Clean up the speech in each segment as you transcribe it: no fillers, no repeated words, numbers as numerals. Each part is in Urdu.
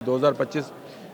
2025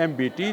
MBT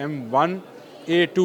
M1A2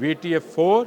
VTA4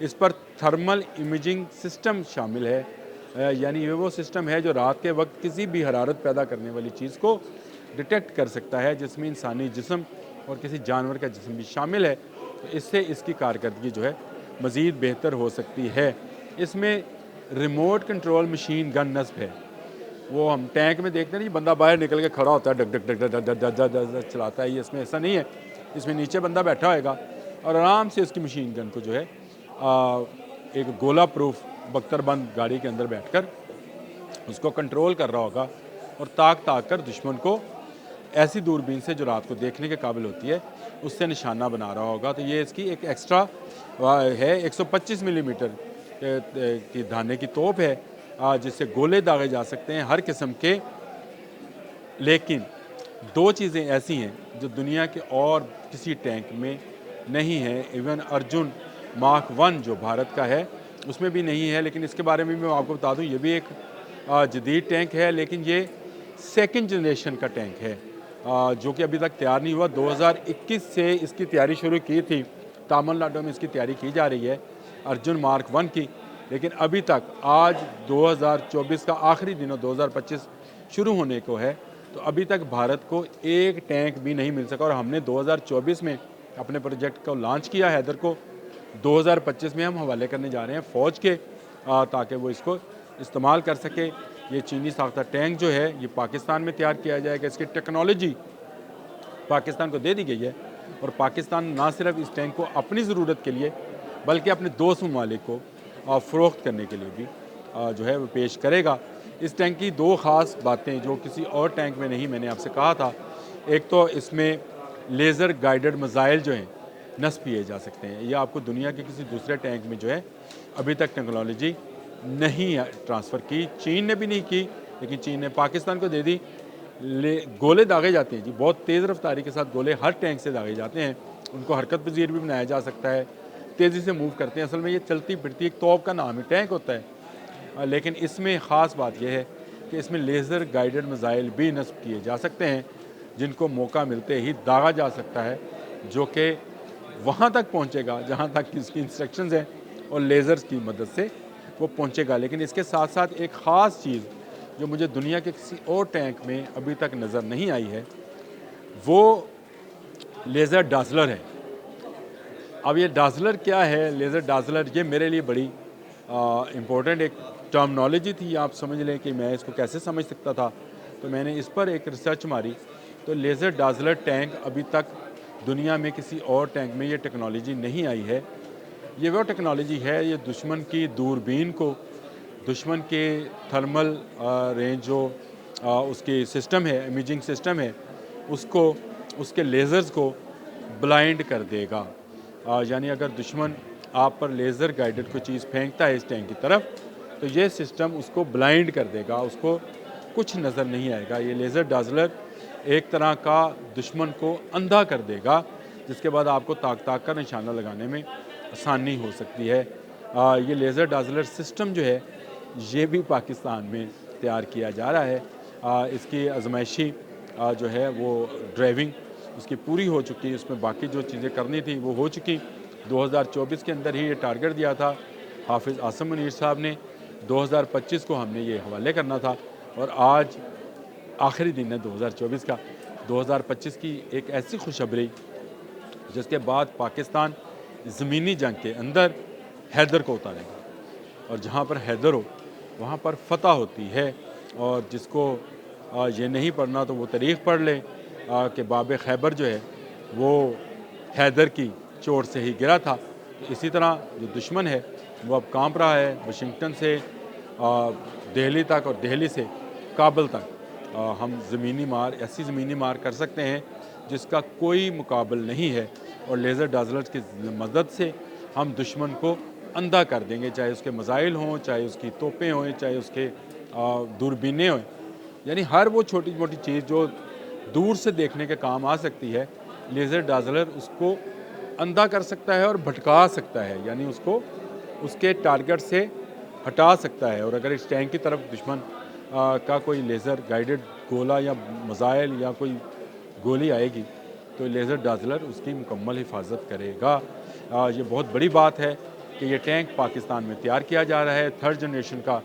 اس پر تھرمل امیجنگ سسٹم شامل ہے، یعنی یہ وہ سسٹم ہے جو رات کے وقت کسی بھی حرارت پیدا کرنے والی چیز کو ڈیٹیکٹ کر سکتا ہے، جس میں انسانی جسم اور کسی جانور کا جسم بھی شامل ہے۔ تو اس سے اس کی کارکردگی جو ہے مزید بہتر ہو سکتی ہے۔ اس میں ریموٹ کنٹرول مشین گن نصب ہے۔ وہ ہم ٹینک میں دیکھتے ہیں نا، بندہ باہر نکل کے کھڑا ہوتا ہے، ڈگ ڈگ ڈگ ڈگ ڈگ ڈگ ڈگ ڈگ چلاتا ہے، یہ اس میں ایسا نہیں ہے۔ اس میں نیچے بندہ بیٹھا ہوئے گا اور آرام سے اس کی مشین گن کو جو ہے ایک گولہ پروف بختر بند گاڑی کے اندر بیٹھ کر اس کو کنٹرول کر رہا ہوگا اور تاک کر دشمن کو ایسی دوربین سے جو رات کو دیکھنے کے قابل ہوتی ہے اس سے نشانہ بنا رہا ہوگا۔ تو یہ اس کی ایک ایکسٹرا ہے، 125 ملی میٹر کی دھانے کی توپ ہے، جس سے گولے داغے جا سکتے ہیں ہر قسم کے۔ لیکن دو چیزیں ایسی ہیں جو دنیا کے اور کسی ٹینک میں نہیں ہیں، ایون ارجن مارک 1 جو بھارت کا ہے اس میں بھی نہیں ہے۔ لیکن اس کے بارے میں آپ کو بتا دوں، یہ بھی ایک جدید ٹینک ہے، لیکن یہ سیکنڈ جنریشن کا ٹینک ہے جو کہ ابھی تک تیار نہیں ہوا۔ 2021 سے اس کی تیاری شروع کی تھی، تامل ناڈو میں اس کی تیاری کی جا رہی ہے ارجن مارک 1 کی، لیکن ابھی تک آج 2024 کا آخری دن اور 2025 شروع ہونے کو ہے، تو ابھی تک بھارت کو ایک ٹینک بھی نہیں مل سکا۔ اور ہم نے 2024 میں اپنے پروجیکٹ کو لانچ کیا حیدر کو، 2025 میں ہم حوالے کرنے جا رہے ہیں فوج کے تاکہ وہ اس کو استعمال کر سکے۔ یہ چینی ساختہ ٹینک جو ہے یہ پاکستان میں تیار کیا جائے گا، اس کی ٹیکنالوجی پاکستان کو دے دی گئی ہے، اور پاکستان نہ صرف اس ٹینک کو اپنی ضرورت کے لیے بلکہ اپنے دوست ممالک کو فروخت کرنے کے لیے بھی جو ہے وہ پیش کرے گا۔ اس ٹینک کی دو خاص باتیں جو کسی اور ٹینک میں نہیں، میں نے آپ سے کہا تھا، ایک تو اس میں لیزر گائیڈڈ میزائل جو ہیں نصب کیے جا سکتے ہیں۔ یہ آپ کو دنیا کے کسی دوسرے ٹینک میں جو ہے ابھی تک ٹیکنالوجی نہیں ٹرانسفر کی، چین نے بھی نہیں کی، لیکن چین نے پاکستان کو دے دی۔ گولے داغے جاتے ہیں جی، بہت تیز رفتاری کے ساتھ گولے ہر ٹینک سے داغے جاتے ہیں، ان کو حرکت پذیر بھی بنایا جا سکتا ہے، تیزی سے موو کرتے ہیں۔ اصل میں یہ چلتی پھرتی ایک توپ کا نام ہے، ٹینک ہوتا ہے، لیکن اس میں خاص بات یہ ہے کہ اس میں لیزر گائیڈڈ میزائل بھی نصب کیے جا سکتے ہیں، جن کو موقع ملتے ہی داغا جا سکتا ہے، جو کہ وہاں تک پہنچے گا جہاں تک اس کی انسٹرکشنز ہیں اور لیزرز کی مدد سے وہ پہنچے گا۔ لیکن اس کے ساتھ ساتھ ایک خاص چیز جو مجھے دنیا کے کسی اور ٹینک میں ابھی تک نظر نہیں آئی ہے، وہ لیزر ڈازلر ہے۔ اب یہ ڈازلر کیا ہے؟ لیزر ڈازلر یہ میرے لیے بڑی امپورٹنٹ ایک ٹرمنالوجی تھی، آپ سمجھ لیں کہ میں اس کو کیسے سمجھ سکتا تھا، تو میں نے اس پر ایک ریسرچ ماری۔ تو لیزر ڈازلر ٹینک ابھی تک دنیا میں کسی اور ٹینک میں یہ ٹیکنالوجی نہیں آئی ہے۔ یہ وہ ٹیکنالوجی ہے، یہ دشمن کی دوربین کو، دشمن کے تھرمل رینج جو اس کی سسٹم ہے، امیجنگ سسٹم ہے، اس کو، اس کے لیزرز کو بلائنڈ کر دے گا۔ یعنی اگر دشمن آپ پر لیزر گائیڈڈ کوئی چیز پھینکتا ہے اس ٹینک کی طرف، تو یہ سسٹم اس کو بلائنڈ کر دے گا، اس کو کچھ نظر نہیں آئے گا۔ یہ لیزر ڈازلر ایک طرح کا دشمن کو اندھا کر دے گا، جس کے بعد آپ کو تاک کر نشانہ لگانے میں آسانی ہو سکتی ہے۔ یہ لیزر ڈازلر سسٹم جو ہے یہ بھی پاکستان میں تیار کیا جا رہا ہے۔ اس کی آزمائشی جو ہے وہ ڈرائیونگ اس کی پوری ہو چکی، اس میں باقی جو چیزیں کرنی تھی وہ ہو چکی۔ 2024 کے اندر ہی یہ ٹارگٹ دیا تھا حافظ عاصم منیر صاحب نے، 2025 کو ہم نے یہ حوالے کرنا تھا، اور آج آخری دن ہے 2024 کا۔ 2025 کی ایک ایسی خوشخبری جس کے بعد پاکستان زمینی جنگ کے اندر حیدر کو اتارے گا، اور جہاں پر حیدر ہو وہاں پر فتح ہوتی ہے۔ اور جس کو یہ نہیں پڑھنا تو وہ تاریخ پڑھ لیں کہ باب خیبر جو ہے وہ حیدر کی چوٹ سے ہی گرا تھا۔ تو اسی طرح جو دشمن ہے وہ اب کانپ رہا ہے، واشنگٹن سے دہلی تک اور دہلی سے کابل تک ہم زمینی مار، ایسی زمینی مار کر سکتے ہیں جس کا کوئی مقابل نہیں ہے، اور لیزر ڈازلرز کی مدد سے ہم دشمن کو اندھا کر دیں گے، چاہے اس کے میزائل ہوں، چاہے اس کی توپیں ہوں، چاہے اس کے دوربینیں ہوں۔ یعنی ہر وہ چھوٹی موٹی چیز جو دور سے دیکھنے کے کام آ سکتی ہے، لیزر ڈازلر اس کو اندھا کر سکتا ہے اور بھٹکا سکتا ہے، یعنی اس کو اس کے ٹارگٹ سے ہٹا سکتا ہے۔ اور اگر اس ٹینک کی طرف دشمن کا کوئی لیزر گائیڈڈ گولا یا میزائل یا کوئی گولی آئے گی تو لیزر ڈازلر اس کی مکمل حفاظت کرے گا۔ یہ بہت بڑی بات ہے کہ یہ ٹینک پاکستان میں تیار کیا جا رہا ہے، 3rd جنریشن کا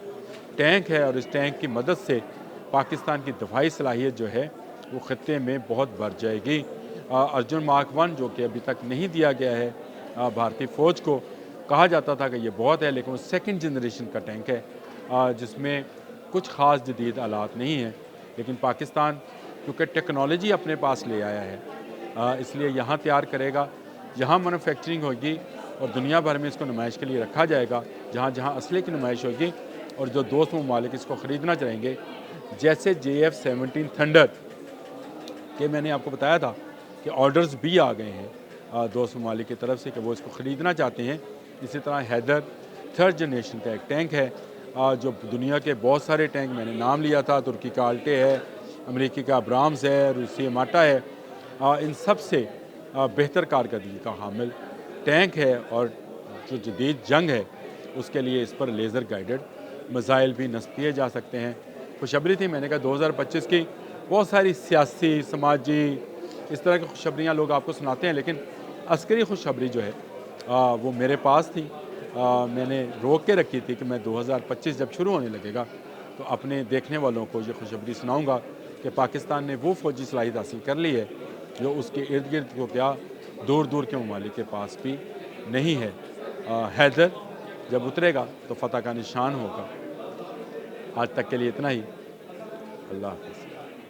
ٹینک ہے، اور اس ٹینک کی مدد سے پاکستان کی دفاعی صلاحیت جو ہے وہ خطے میں بہت بڑھ جائے گی۔ ارجن مارک 1 جو کہ ابھی تک نہیں دیا گیا ہے بھارتی فوج کو، کہا جاتا تھا کہ یہ بہت ہے، لیکن وہ 2nd جنریشن کا ٹینک ہے جس میں کچھ خاص جدید آلات نہیں ہیں، لیکن پاکستان کیونکہ ٹیکنالوجی اپنے پاس لے آیا ہے اس لیے یہاں تیار کرے گا، یہاں مینوفیکچرنگ ہوگی اور دنیا بھر میں اس کو نمائش کے لیے رکھا جائے گا، جہاں جہاں اسلحے کی نمائش ہوگی اور جو دوست ممالک اس کو خریدنا چاہیں گے، جیسے JF-17 تھنڈر کہ میں نے آپ کو بتایا تھا کہ آرڈرز بھی آ گئے ہیں دوست ممالک کی طرف سے کہ وہ اس کو خریدنا چاہتے ہیں۔ اسی طرح حیدر 3rd جنریشن کا ایک ٹینک ہے جو دنیا کے بہت سارے ٹینک میں نے نام لیا تھا، ترکی کا الٹے ہے، امریکی کا ابرامز ہے، روسی ماٹا ہے، ان سب سے بہتر کارکردگی کا حامل ٹینک ہے، اور جو جدید جنگ ہے اس کے لیے اس پر لیزر گائیڈڈ میزائل بھی نصب کیے جا سکتے ہیں۔ خوشخبری تھی، میں نے کہا 2025 کی بہت ساری سیاسی، سماجی اس طرح کی خوشخبریاں لوگ آپ کو سناتے ہیں، لیکن عسکری خوشخبری جو ہے وہ میرے پاس تھی۔ میں نے روک کے رکھی تھی کہ میں 2025 جب شروع ہونے لگے گا تو اپنے دیکھنے والوں کو یہ خوشخبری سناؤں گا کہ پاکستان نے وہ فوجی صلاحیت حاصل کر لی ہے جو اس کے ارد گرد کو کیا دور دور کے ممالک کے پاس بھی نہیں ہے۔ حیدر جب اترے گا تو فتح کا نشان ہوگا۔ آج تک کے لیے اتنا ہی۔ اللہ حافظ۔